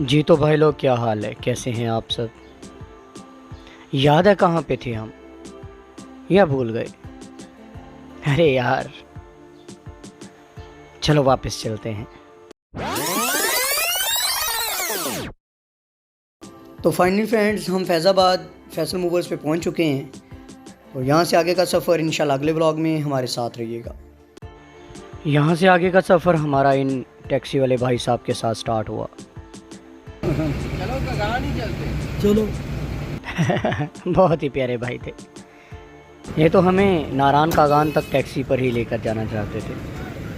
जी तो भाई लोग, क्या हाल है, कैसे हैं आप सब? याद है कहाँ पे थे हम, या भूल गए? अरे यार, चलो वापस चलते हैं। तो फाइनली फ्रेंड्स, हम फैज़ाबाद फैसल मूवर्स पे पहुंच चुके हैं और यहाँ से आगे का सफ़र इंशाल्लाह अगले व्लॉग में हमारे साथ रहिएगा। यहाँ से आगे का सफ़र हमारा इन टैक्सी वाले भाई साहब के साथ स्टार्ट हुआ। चलो कहाँ नहीं चलते, चलो। बहुत ही प्यारे भाई थे ये, तो हमें नारायण कागान तक टैक्सी पर ही लेकर जाना चाहते थे,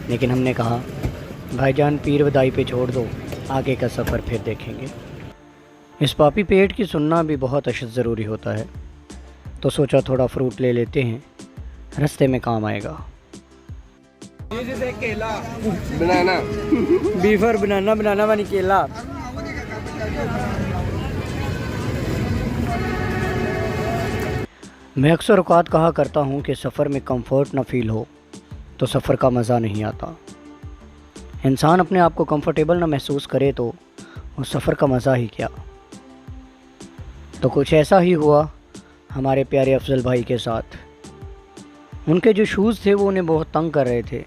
लेकिन हमने कहा भाईजान पीर बदाई पे छोड़ दो, आगे का सफ़र फिर देखेंगे। इस पापी पेट की सुनना भी बहुत अशद ज़रूरी होता है, तो सोचा थोड़ा फ्रूट ले लेते हैं, रास्ते में काम आएगा। केला बनाना बीफर बनाना बनाना वाली केला। मैं अक्सर औकात कहा करता हूँ कि सफ़र में कंफर्ट ना फील हो तो सफ़र का मज़ा नहीं आता। इंसान अपने आप को कंफर्टेबल ना महसूस करे तो उस सफ़र का मज़ा ही क्या। तो कुछ ऐसा ही हुआ हमारे प्यारे अफजल भाई के साथ। उनके जो शूज़ थे वो उन्हें बहुत तंग कर रहे थे,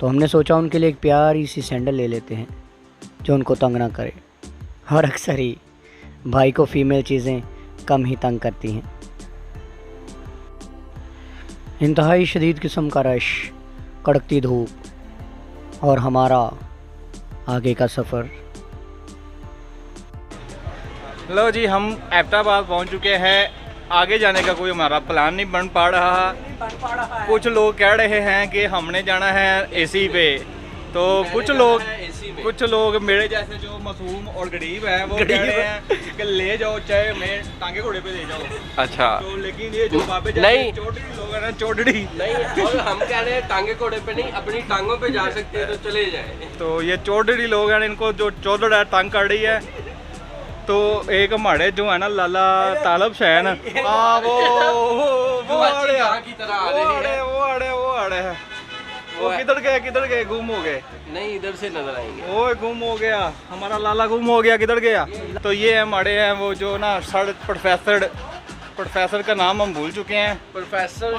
तो हमने सोचा उनके लिए एक प्यारी सी सैंडल ले लेते हैं जो उनको तंग ना करे। और अक्सर ही भाई को फ़ीमेल चीज़ें कम ही तंग करती हैं। इंतहाई शदीद किस्म का रश, कड़कती धूप और हमारा आगे का सफ़र। लो जी, हम एबटाबाद पहुंच चुके हैं। आगे जाने का कोई हमारा प्लान नहीं बन पा रहा। कुछ लोग कह रहे हैं कि हमने जाना है एसी पे, तो कुछ लोग मेरे जैसे जो मासूम और गरीब हैं वो कह रहे हैं कि ले जाओ, चाहे मैं टांगे घोड़े पे ले जाओ। अच्छा, तो लेकिन ये जो बाबे नहीं, चौधरी लोग हैं ना, चौधरी नहीं, और हम कह रहे हैं टांगे घोड़े पे नहीं, अपनी टांगों पे जा सकते हैं तो चले जाए। तो ये चौधरी लोग हैं, इनको जो चौधर है तंग कर रही है। तो एक हमारे जो है ना लाला तालब हुसैन, वो किधर गए गुम हो गए। नहीं, इधर से नजर आएंगे। वो गुम हो गया, हमारा लाला गुम हो गया, किधर गया? तो ये हमारे हैं वो जो ना सर प्रोफेसर का नाम हम भूल चुके हैं। प्रोफेसर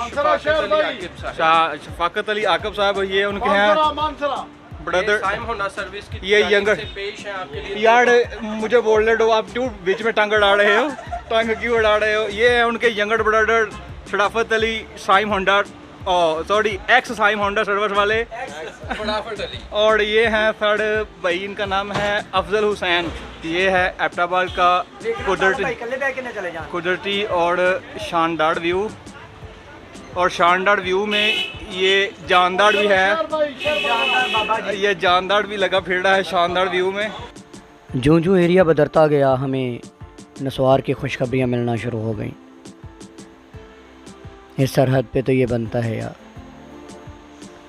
शफाकत अली आकिब साहब, ये उनके हैं ब्रदर। सर्विस की ये यंगर पेश है आपके लिए। यार मुझे बोल रहे हो आप, क्यों बीच में टांग अड़ा रहे हो? टांग क्यों अड़ा रहे हो? ये है उनके younger brother Sharafat Ali Saim Honda, sorry ex Saim Honda service वाले। और ये हैं थर्ड भाई, इनका नाम है अफजल हुसैन। ये है एबटाबाद का कुदरती और शानदार व्यू, और शानदार व्यू में ये जानदार भी है, ये जानदार भी लगा फिर रहा है शानदार व्यू में। जो जो एरिया बदलता गया हमें नस्वार की खुशखबरियाँ मिलना शुरू हो गई। इस सरहद पे तो ये बनता है यार।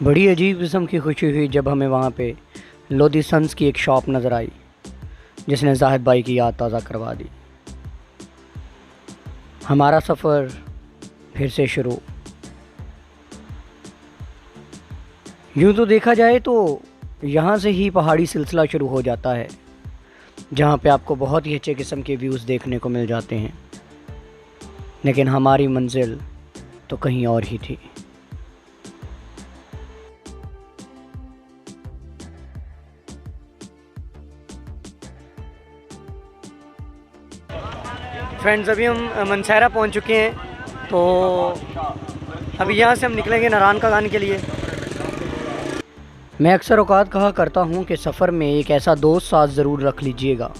बड़ी अजीब किस्म की खुशी हुई जब हमें वहाँ पे लोधी सन्स की एक शॉप नज़र आई, जिसने जाहिद भाई की याद ताज़ा करवा दी। हमारा सफ़र फिर से शुरू। यूँ तो देखा जाए तो यहाँ से ही पहाड़ी सिलसिला शुरू हो जाता है, जहाँ पे आपको बहुत ही अच्छे किस्म के व्यूज़ देखने को मिल जाते हैं, लेकिन हमारी मंजिल तो कहीं और ही थी। फ्रेंड्स, अभी हम मनसहरा पहुँच चुके हैं, तो अभी यहाँ से हम निकलेंगे नारायण कागान के लिए। मैं अक्सर औकात कहा करता हूँ कि सफ़र में एक ऐसा दोस्त साथ ज़रूर रख लीजिएगा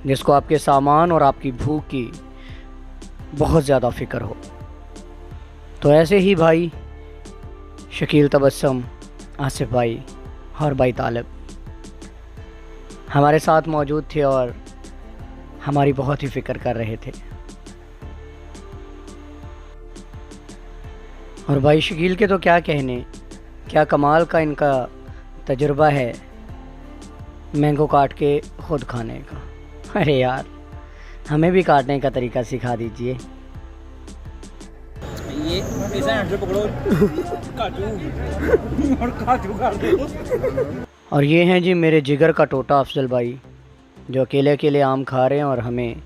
जिसको आपके सामान और आपकी भूख की बहुत ज़्यादा फ़िक्र हो। तो ऐसे ही भाई शकील तबस्सुम, आसिफ भाई और भाई तालिब हमारे साथ मौजूद थे और हमारी बहुत ही फ़िक्र कर रहे थे। और भाई शकील के तो क्या कहने, क्या कमाल का इनका तजुर्बा है मैंगो काट के ख़ुद खाने का। अरे यार, हमें भी काटने का तरीका सिखा दीजिए। ये से पकड़ो काजू और काजू काट दो। और ये हैं जी मेरे जिगर का टोटा अफजल भाई, जो अकेले अकेले आम खा रहे हैं और हमें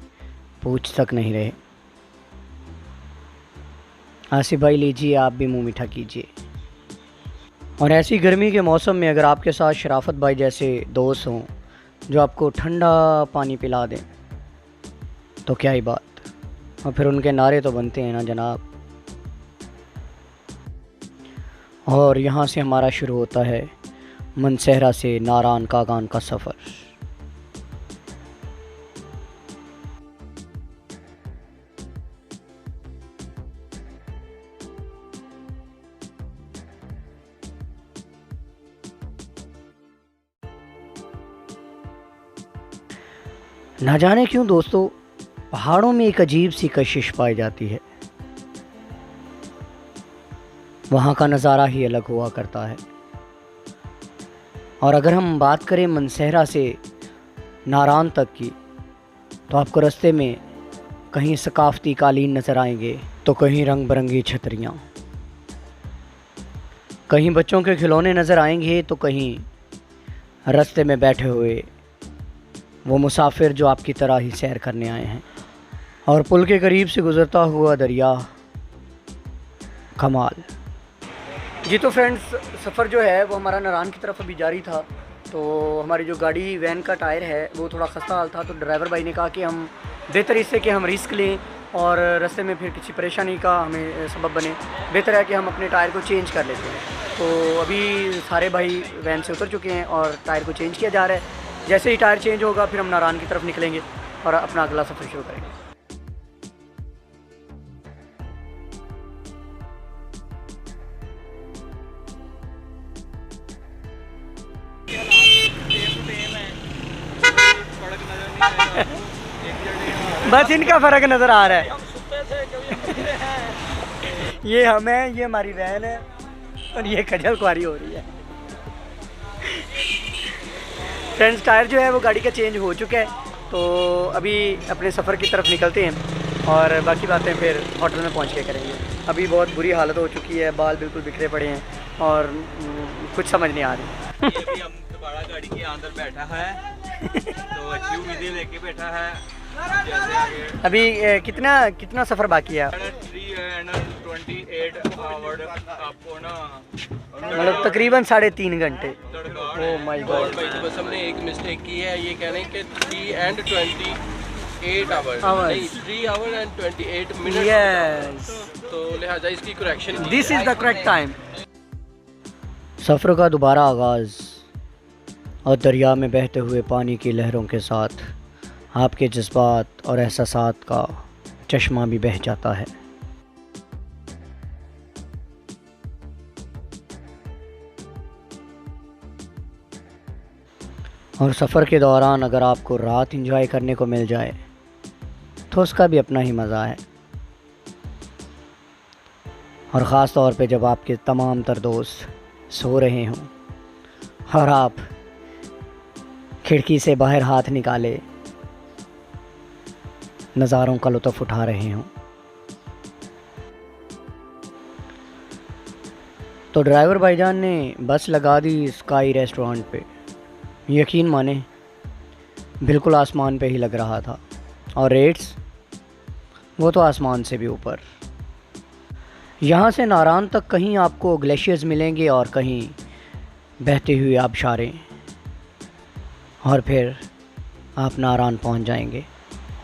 पूछ तक नहीं रहे। आसिफ भाई लीजिए, आप भी मुंह मीठा कीजिए। और ऐसी गर्मी के मौसम में अगर आपके साथ शराफत भाई जैसे दोस्त हों जो आपको ठंडा पानी पिला दें तो क्या ही बात। और फिर उनके नारे तो बनते हैं ना जनाब। और यहाँ से हमारा शुरू होता है मनसहरा से नारान कागान का सफ़र। ना जाने क्यों दोस्तों, पहाड़ों में एक अजीब सी कशिश पाई जाती है। वहाँ का नज़ारा ही अलग हुआ करता है। और अगर हम बात करें मनसहरा से नारान तक की, तो आपको रास्ते में कहीं सकाफ़ती कालीन नज़र आएंगे तो कहीं रंग बिरंगी छतरियाँ, कहीं बच्चों के खिलौने नज़र आएंगे तो कहीं रास्ते में बैठे हुए वो मुसाफिर जो आपकी तरह ही सैर करने आए हैं। और पुल के करीब से गुज़रता हुआ दरिया, कमाल। जी तो फ्रेंड्स, सफ़र जो है वो हमारा नारान की तरफ अभी जारी था। तो हमारी जो गाड़ी वैन का टायर है वो थोड़ा खस्ता हाल था, तो ड्राइवर भाई ने कहा कि हम बेहतर इससे कि हम रिस्क लें और रास्ते में फिर किसी परेशानी का हमें सबब बने, बेहतर है कि हम अपने टायर को चेंज कर लेते हैं। तो अभी सारे भाई वैन से उतर चुके हैं और टायर को चेंज किया जा रहा है। जैसे ही टायर चेंज होगा फिर हम नारान की तरफ निकलेंगे और अपना अगला सफ़र शुरू करेंगे। बस इनका फ़र्क नज़र आ रहा है। ये हम हैं, ये हमारी वैन है और ये खजल खुआरी हो रही है। फ्रेंड्स, टायर जो है वो गाड़ी का चेंज हो चुका है, तो अभी अपने सफ़र की तरफ निकलते हैं और बाकी बातें फिर होटल में पहुंच के करेंगे। अभी बहुत बुरी हालत हो चुकी है, बाल बिल्कुल बिखरे पड़े हैं और कुछ समझ नहीं आ रही। ये भी हम दोबारा गाड़ी के अंदर बैठा है तो अच्छी उम्मीदें लेके बैठा है। जैसे आगे अभी कितना सफ़र बाकी है? 328 आवर आपको ना, मतलब तकरीबन 3.5 घंटे। ओह माय गॉड भाई, तो बस हमने एक मिस्टेक की है, ये कह रहे हैं कि 3 and 28 आवर्स, Hours. नहीं 3 hour and 28 minutes। यस, तो लिहाजा इसकी करेक्शन की दिस है। Is the correct time. सफ़र का दोबारा आगाज़ और दरिया में बहते हुए पानी की लहरों के साथ आपके जज्बात और एहसासात का चश्मा भी बह जाता है। और सफ़र के दौरान अगर आपको रात एंजॉय करने को मिल जाए तो उसका भी अपना ही मज़ा है। और ख़ास तौर पे जब आपके तमाम तर दोस्त सो रहे हों और आप खिड़की से बाहर हाथ निकाले नज़ारों का लुत्फ़ उठा रहे हों। तो ड्राइवर भाईजान ने बस लगा दी स्काई रेस्टोरेंट पे। यकीन माने बिल्कुल आसमान पे ही लग रहा था और रेट्स वो तो आसमान से भी ऊपर। यहाँ से नारान तक कहीं आपको ग्लेशियर्स मिलेंगे और कहीं बहते हुए आबशारें, और फिर आप नारान पहुँच जाएंगे।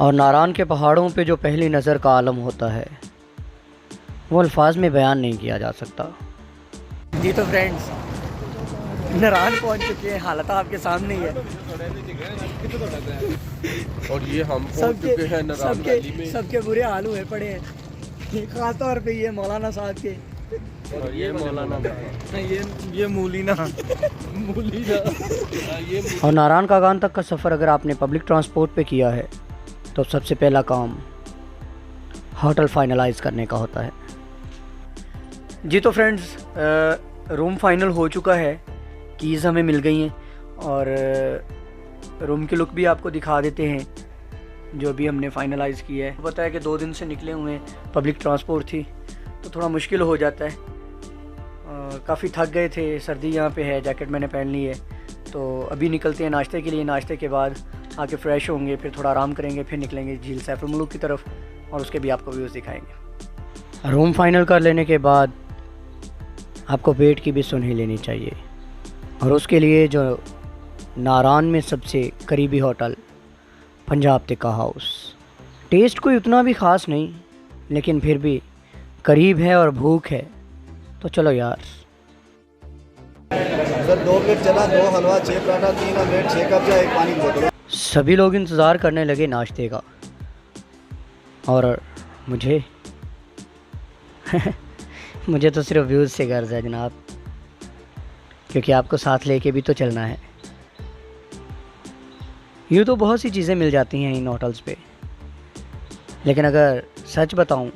और नारान के पहाड़ों पे जो पहली नज़र का आलम होता है वो अल्फाज में बयान नहीं किया जा सकता। जी तो फ्रेंड्स, नारान पहुंच चुके हैं, हालत आपके सामने ही है। और ये हम पहुंच चुके हैं नारान वैली में। सबके बुरे हाल हुए पड़े हैं, खास तौर पे ये मौलाना साहब के। और ये मौलाना ये मूलीना मूलीना ये और नारान कागान तक का सफ़र अगर आपने पब्लिक ट्रांसपोर्ट पे किया है तो सबसे पहला काम होटल फाइनलाइज करने का होता है। जी तो फ्रेंड्स, रूम फाइनल हो चुका है, कीज़ हमें मिल गई हैं और रूम की लुक भी आपको दिखा देते हैं जो अभी हमने फाइनलाइज़ किया है। पता है कि 2 दिन से निकले हुए हैं, पब्लिक ट्रांसपोर्ट थी तो थोड़ा मुश्किल हो जाता है। काफ़ी थक गए थे, सर्दी यहाँ पे है, जैकेट मैंने पहन ली है। तो अभी निकलते हैं नाश्ते के लिए, नाश्ते के बाद आके फ्रेश होंगे, फिर थोड़ा आराम करेंगे, फिर निकलेंगे झील सैफुल मुलूक की तरफ और उसके भी आपको व्यूज़ दिखाएंगे। रूम फाइनल कर लेने के बाद आपको वेट की भी सुन ही लेनी चाहिए, और उसके लिए जो नारान में सबसे करीबी hotel Punjab tikka house. Taste कोई उतना भी ख़ास नहीं, लेकिन फिर भी करीब है और भूख है तो चलो यार। सर 2 प्लेट चना, 2 हलवा, 6 पराठा, 3 ऑमलेट, 6 कप चाय, 1 पानी की बोतल। सभी लोग इंतज़ार करने लगे नाश्ते का, और मुझे मुझे तो सिर्फ व्यूज़ से गर्ज है जनाब, क्योंकि आपको साथ लेके भी तो चलना है। यूँ तो बहुत सी चीज़ें मिल जाती हैं इन होटल्स पे, लेकिन अगर सच बताऊं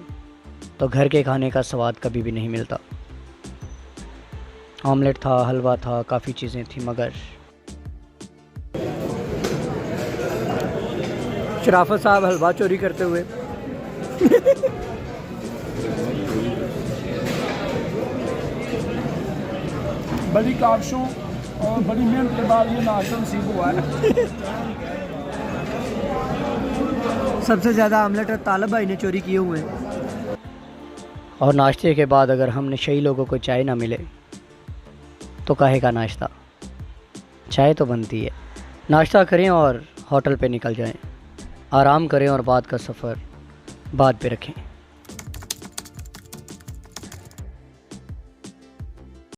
तो घर के खाने का स्वाद कभी भी नहीं मिलता। ऑमलेट था, हलवा था, काफ़ी चीज़ें थी, मगर शराफत साहब हलवा चोरी करते हुए बड़ी काविशों और बड़ी मेहनत के बाद ये नाश्ता नसीब हुआ है। सबसे ज़्यादा आमलेट तालब भाई ने चोरी किए हुए हैं। और नाश्ते के बाद अगर हम नशेई लोगों को चाय ना मिले तो काहे का नाश्ता, चाय तो बनती है। नाश्ता करें और होटल पे निकल जाएं, आराम करें और बाद का सफ़र बाद पे रखें।